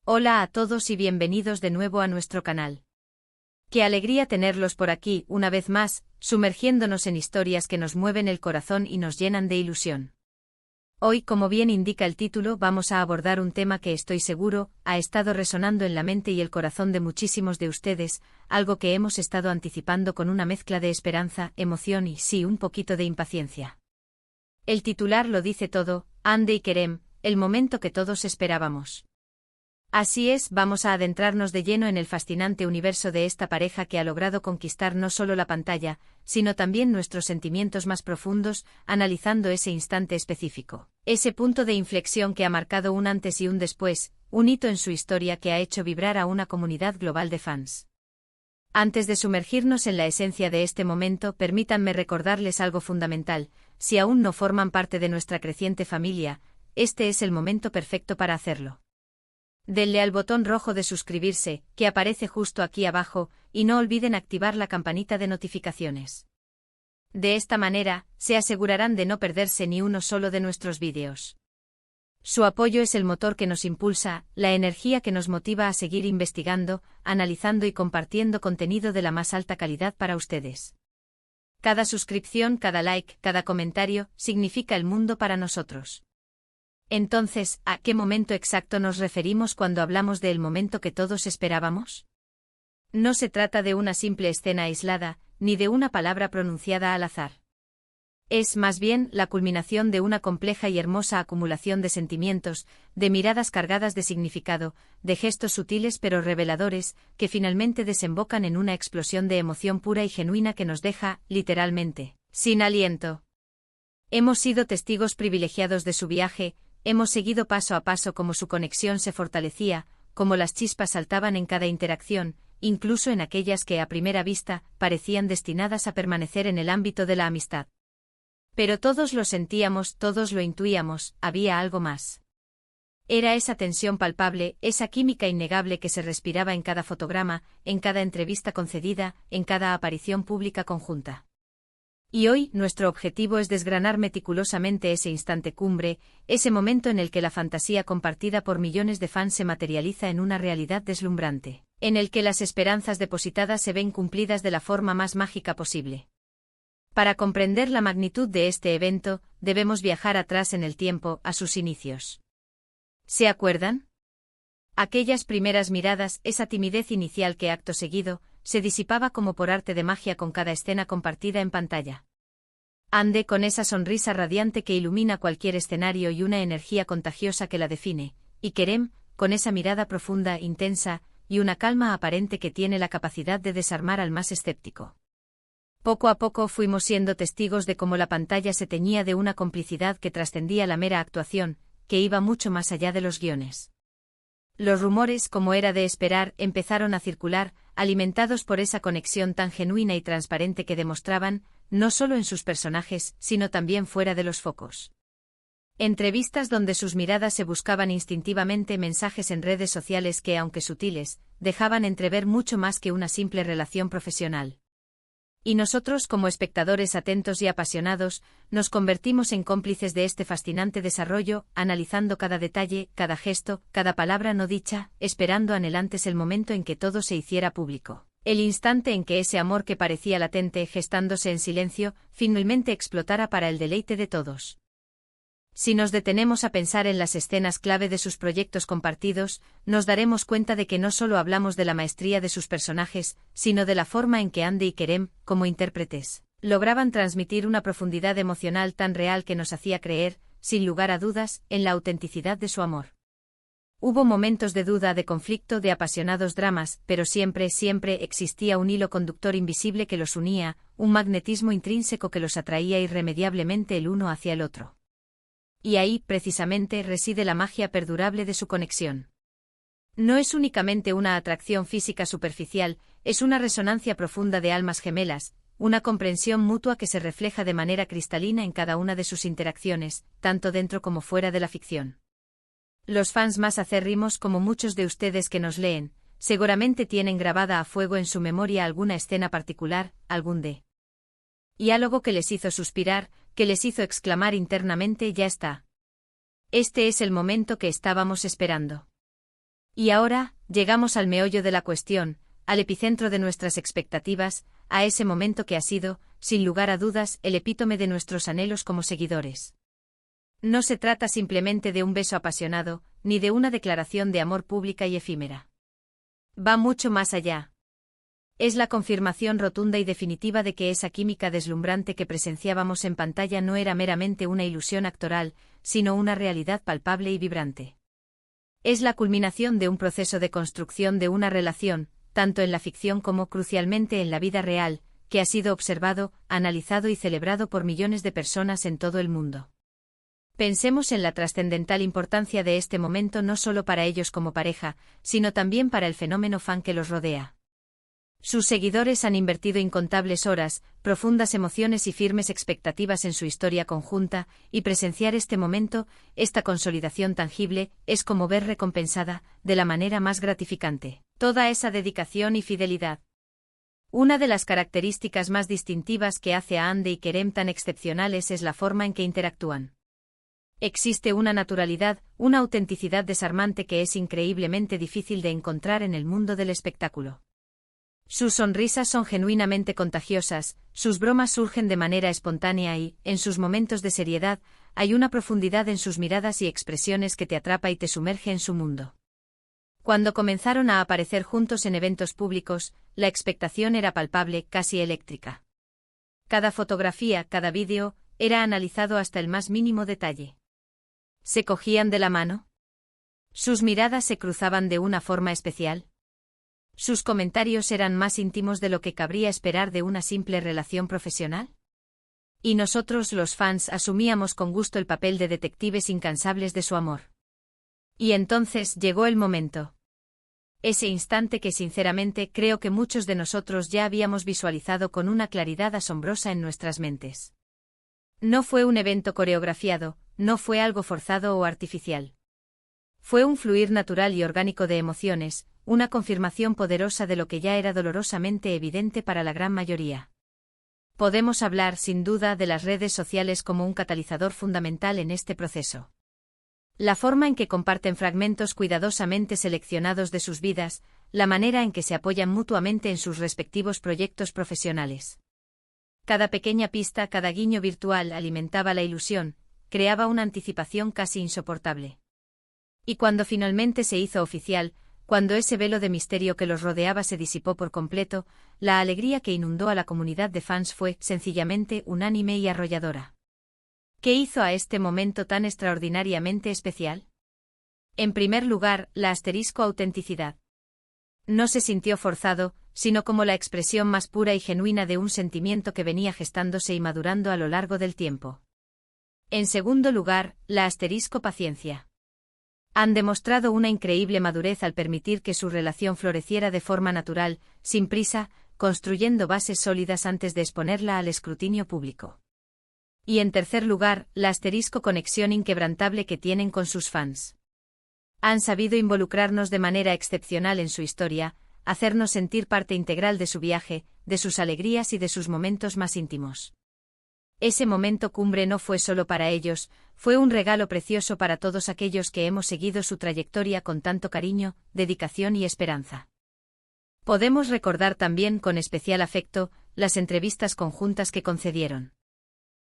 Hola a todos y bienvenidos de nuevo a nuestro canal. Qué alegría tenerlos por aquí, una vez más, sumergiéndonos en historias que nos mueven el corazón y nos llenan de ilusión. Hoy, como bien indica el título, vamos a abordar un tema que estoy seguro, ha estado resonando en la mente y el corazón de muchísimos de ustedes, algo que hemos estado anticipando con una mezcla de esperanza, emoción y, sí, un poquito de impaciencia. El titular lo dice todo, Hande y Kerem, el momento que todos esperábamos. Así es, vamos a adentrarnos de lleno en el fascinante universo de esta pareja que ha logrado conquistar no solo la pantalla, sino también nuestros sentimientos más profundos, analizando ese instante específico, ese punto de inflexión que ha marcado un antes y un después, un hito en su historia que ha hecho vibrar a una comunidad global de fans. Antes de sumergirnos en la esencia de este momento, permítanme recordarles algo fundamental: si aún no forman parte de nuestra creciente familia, este es el momento perfecto para hacerlo. Denle al botón rojo de suscribirse, que aparece justo aquí abajo, y no olviden activar la campanita de notificaciones. De esta manera, se asegurarán de no perderse ni uno solo de nuestros vídeos. Su apoyo es el motor que nos impulsa, la energía que nos motiva a seguir investigando, analizando y compartiendo contenido de la más alta calidad para ustedes. Cada suscripción, cada like, cada comentario, significa el mundo para nosotros. Entonces, ¿a qué momento exacto nos referimos cuando hablamos del momento que todos esperábamos? No se trata de una simple escena aislada, ni de una palabra pronunciada al azar. Es, más bien, la culminación de una compleja y hermosa acumulación de sentimientos, de miradas cargadas de significado, de gestos sutiles pero reveladores, que finalmente desembocan en una explosión de emoción pura y genuina que nos deja, literalmente, sin aliento. Hemos sido testigos privilegiados de su viaje. Hemos seguido paso a paso cómo su conexión se fortalecía, cómo las chispas saltaban en cada interacción, incluso en aquellas que a primera vista parecían destinadas a permanecer en el ámbito de la amistad. Pero todos lo sentíamos, todos lo intuíamos, había algo más. Era esa tensión palpable, esa química innegable que se respiraba en cada fotograma, en cada entrevista concedida, en cada aparición pública conjunta. Y hoy, nuestro objetivo es desgranar meticulosamente ese instante cumbre, ese momento en el que la fantasía compartida por millones de fans se materializa en una realidad deslumbrante, en el que las esperanzas depositadas se ven cumplidas de la forma más mágica posible. Para comprender la magnitud de este evento, debemos viajar atrás en el tiempo, a sus inicios. ¿Se acuerdan? Aquellas primeras miradas, esa timidez inicial que acto seguido, se disipaba como por arte de magia con cada escena compartida en pantalla. Hande con esa sonrisa radiante que ilumina cualquier escenario y una energía contagiosa que la define, y Kerem, con esa mirada profunda, intensa, y una calma aparente que tiene la capacidad de desarmar al más escéptico. Poco a poco fuimos siendo testigos de cómo la pantalla se teñía de una complicidad que trascendía la mera actuación, que iba mucho más allá de los guiones. Los rumores, como era de esperar, empezaron a circular, alimentados por esa conexión tan genuina y transparente que demostraban, no solo en sus personajes, sino también fuera de los focos. Entrevistas donde sus miradas se buscaban instintivamente, mensajes en redes sociales que, aunque sutiles, dejaban entrever mucho más que una simple relación profesional. Y nosotros, como espectadores atentos y apasionados, nos convertimos en cómplices de este fascinante desarrollo, analizando cada detalle, cada gesto, cada palabra no dicha, esperando anhelantes el momento en que todo se hiciera público. El instante en que ese amor que parecía latente, gestándose en silencio, finalmente explotara para el deleite de todos. Si nos detenemos a pensar en las escenas clave de sus proyectos compartidos, nos daremos cuenta de que no solo hablamos de la maestría de sus personajes, sino de la forma en que Hande y Kerem, como intérpretes, lograban transmitir una profundidad emocional tan real que nos hacía creer, sin lugar a dudas, en la autenticidad de su amor. Hubo momentos de duda, de conflicto, de apasionados dramas, pero siempre existía un hilo conductor invisible que los unía, un magnetismo intrínseco que los atraía irremediablemente el uno hacia el otro. Y ahí, precisamente, reside la magia perdurable de su conexión. No es únicamente una atracción física superficial, es una resonancia profunda de almas gemelas, una comprensión mutua que se refleja de manera cristalina en cada una de sus interacciones, tanto dentro como fuera de la ficción. Los fans más acérrimos, como muchos de ustedes que nos leen, seguramente tienen grabada a fuego en su memoria alguna escena particular, algún diálogo que les hizo suspirar, que les hizo exclamar internamente: ya está. Este es el momento que estábamos esperando. Y ahora, llegamos al meollo de la cuestión, al epicentro de nuestras expectativas, a ese momento que ha sido, sin lugar a dudas, el epítome de nuestros anhelos como seguidores. No se trata simplemente de un beso apasionado, ni de una declaración de amor pública y efímera. Va mucho más allá. Es la confirmación rotunda y definitiva de que esa química deslumbrante que presenciábamos en pantalla no era meramente una ilusión actoral, sino una realidad palpable y vibrante. Es la culminación de un proceso de construcción de una relación, tanto en la ficción como crucialmente en la vida real, que ha sido observado, analizado y celebrado por millones de personas en todo el mundo. Pensemos en la trascendental importancia de este momento no solo para ellos como pareja, sino también para el fenómeno fan que los rodea. Sus seguidores han invertido incontables horas, profundas emociones y firmes expectativas en su historia conjunta, y presenciar este momento, esta consolidación tangible, es como ver recompensada, de la manera más gratificante, toda esa dedicación y fidelidad. Una de las características más distintivas que hace a Hande y Kerem tan excepcionales es la forma en que interactúan. Existe una naturalidad, una autenticidad desarmante que es increíblemente difícil de encontrar en el mundo del espectáculo. Sus sonrisas son genuinamente contagiosas, sus bromas surgen de manera espontánea y, en sus momentos de seriedad, hay una profundidad en sus miradas y expresiones que te atrapa y te sumerge en su mundo. Cuando comenzaron a aparecer juntos en eventos públicos, la expectación era palpable, casi eléctrica. Cada fotografía, cada vídeo, era analizado hasta el más mínimo detalle. ¿Se cogían de la mano? ¿Sus miradas se cruzaban de una forma especial? ¿Sus comentarios eran más íntimos de lo que cabría esperar de una simple relación profesional? Y nosotros los fans asumíamos con gusto el papel de detectives incansables de su amor. Y entonces llegó el momento. Ese instante que sinceramente creo que muchos de nosotros ya habíamos visualizado con una claridad asombrosa en nuestras mentes. No fue un evento coreografiado, no fue algo forzado o artificial. Fue un fluir natural y orgánico de emociones, una confirmación poderosa de lo que ya era dolorosamente evidente para la gran mayoría. Podemos hablar, sin duda, de las redes sociales como un catalizador fundamental en este proceso. La forma en que comparten fragmentos cuidadosamente seleccionados de sus vidas, la manera en que se apoyan mutuamente en sus respectivos proyectos profesionales. Cada pequeña pista, cada guiño virtual alimentaba la ilusión, creaba una anticipación casi insoportable. Y cuando finalmente se hizo oficial, cuando ese velo de misterio que los rodeaba se disipó por completo, la alegría que inundó a la comunidad de fans fue, sencillamente, unánime y arrolladora. ¿Qué hizo a este momento tan extraordinariamente especial? En primer lugar, la autenticidad. No se sintió forzado, sino como la expresión más pura y genuina de un sentimiento que venía gestándose y madurando a lo largo del tiempo. En segundo lugar, la paciencia. Han demostrado una increíble madurez al permitir que su relación floreciera de forma natural, sin prisa, construyendo bases sólidas antes de exponerla al escrutinio público. Y en tercer lugar, la conexión inquebrantable que tienen con sus fans. Han sabido involucrarnos de manera excepcional en su historia, hacernos sentir parte integral de su viaje, de sus alegrías y de sus momentos más íntimos. Ese momento cumbre no fue solo para ellos, fue un regalo precioso para todos aquellos que hemos seguido su trayectoria con tanto cariño, dedicación y esperanza. Podemos recordar también con especial afecto las entrevistas conjuntas que concedieron.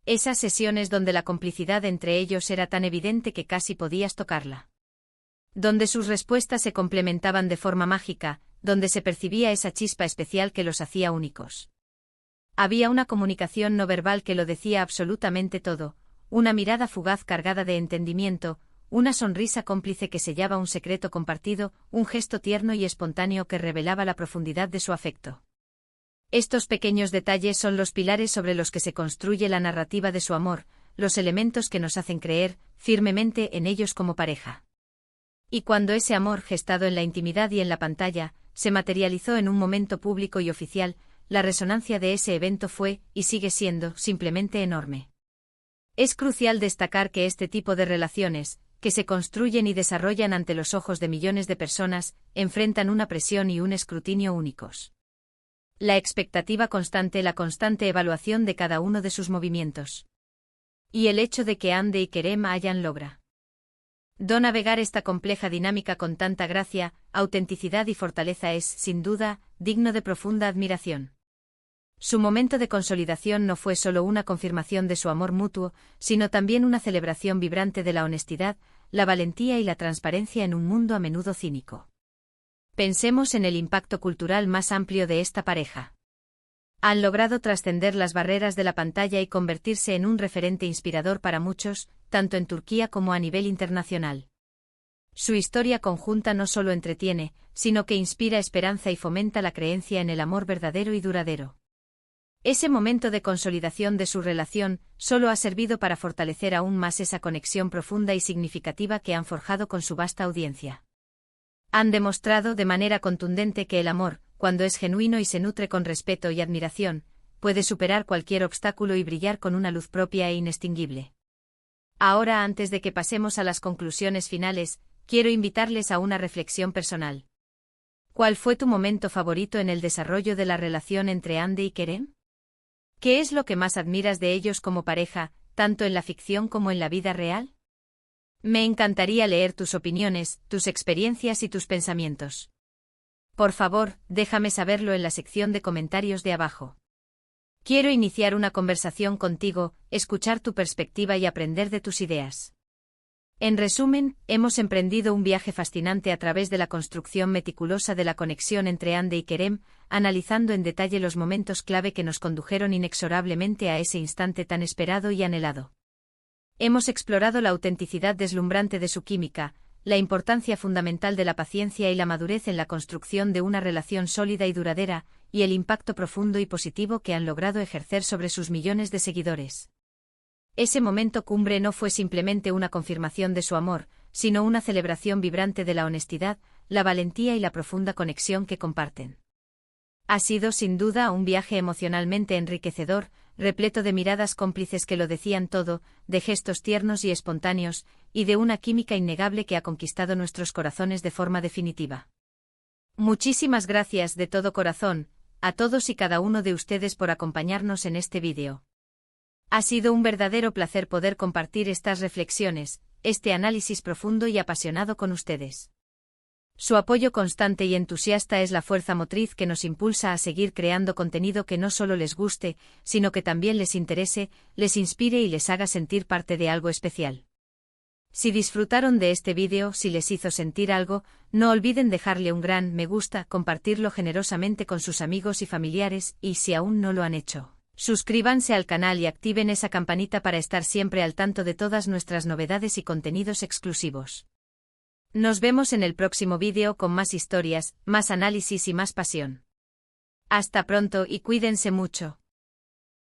Esas sesiones donde la complicidad entre ellos era tan evidente que casi podías tocarla. Donde sus respuestas se complementaban de forma mágica, donde se percibía esa chispa especial que los hacía únicos. Había una comunicación no verbal que lo decía absolutamente todo, una mirada fugaz cargada de entendimiento, una sonrisa cómplice que sellaba un secreto compartido, un gesto tierno y espontáneo que revelaba la profundidad de su afecto. Estos pequeños detalles son los pilares sobre los que se construye la narrativa de su amor, los elementos que nos hacen creer firmemente en ellos como pareja. Y cuando ese amor, gestado en la intimidad y en la pantalla, se materializó en un momento público y oficial, la resonancia de ese evento fue, y sigue siendo, simplemente enorme. Es crucial destacar que este tipo de relaciones, que se construyen y desarrollan ante los ojos de millones de personas, enfrentan una presión y un escrutinio únicos. La expectativa constante, la constante evaluación de cada uno de sus movimientos. Y el hecho de que Hande y Kerem hayan logrado Navegar esta compleja dinámica con tanta gracia, autenticidad y fortaleza es, sin duda, digno de profunda admiración. Su momento de consolidación no fue solo una confirmación de su amor mutuo, sino también una celebración vibrante de la honestidad, la valentía y la transparencia en un mundo a menudo cínico. Pensemos en el impacto cultural más amplio de esta pareja. Han logrado trascender las barreras de la pantalla y convertirse en un referente inspirador para muchos, tanto en Turquía como a nivel internacional. Su historia conjunta no solo entretiene, sino que inspira esperanza y fomenta la creencia en el amor verdadero y duradero. Ese momento de consolidación de su relación solo ha servido para fortalecer aún más esa conexión profunda y significativa que han forjado con su vasta audiencia. Han demostrado de manera contundente que el amor, cuando es genuino y se nutre con respeto y admiración, puede superar cualquier obstáculo y brillar con una luz propia e inextinguible. Ahora, antes de que pasemos a las conclusiones finales, quiero invitarles a una reflexión personal. ¿Cuál fue tu momento favorito en el desarrollo de la relación entre Hande y Kerem? ¿Qué es lo que más admiras de ellos como pareja, tanto en la ficción como en la vida real? Me encantaría leer tus opiniones, tus experiencias y tus pensamientos. Por favor, déjame saberlo en la sección de comentarios de abajo. Quiero iniciar una conversación contigo, escuchar tu perspectiva y aprender de tus ideas. En resumen, hemos emprendido un viaje fascinante a través de la construcción meticulosa de la conexión entre Hande y Kerem, analizando en detalle los momentos clave que nos condujeron inexorablemente a ese instante tan esperado y anhelado. Hemos explorado la autenticidad deslumbrante de su química, la importancia fundamental de la paciencia y la madurez en la construcción de una relación sólida y duradera, y el impacto profundo y positivo que han logrado ejercer sobre sus millones de seguidores. Ese momento cumbre no fue simplemente una confirmación de su amor, sino una celebración vibrante de la honestidad, la valentía y la profunda conexión que comparten. Ha sido sin duda un viaje emocionalmente enriquecedor, repleto de miradas cómplices que lo decían todo, de gestos tiernos y espontáneos, y de una química innegable que ha conquistado nuestros corazones de forma definitiva. Muchísimas gracias de todo corazón, a todos y cada uno de ustedes por acompañarnos en este vídeo. Ha sido un verdadero placer poder compartir estas reflexiones, este análisis profundo y apasionado con ustedes. Su apoyo constante y entusiasta es la fuerza motriz que nos impulsa a seguir creando contenido que no solo les guste, sino que también les interese, les inspire y les haga sentir parte de algo especial. Si disfrutaron de este vídeo, si les hizo sentir algo, no olviden dejarle un gran me gusta, compartirlo generosamente con sus amigos y familiares, y si aún no lo han hecho, suscríbanse al canal y activen esa campanita para estar siempre al tanto de todas nuestras novedades y contenidos exclusivos. Nos vemos en el próximo vídeo con más historias, más análisis y más pasión. Hasta pronto y cuídense mucho.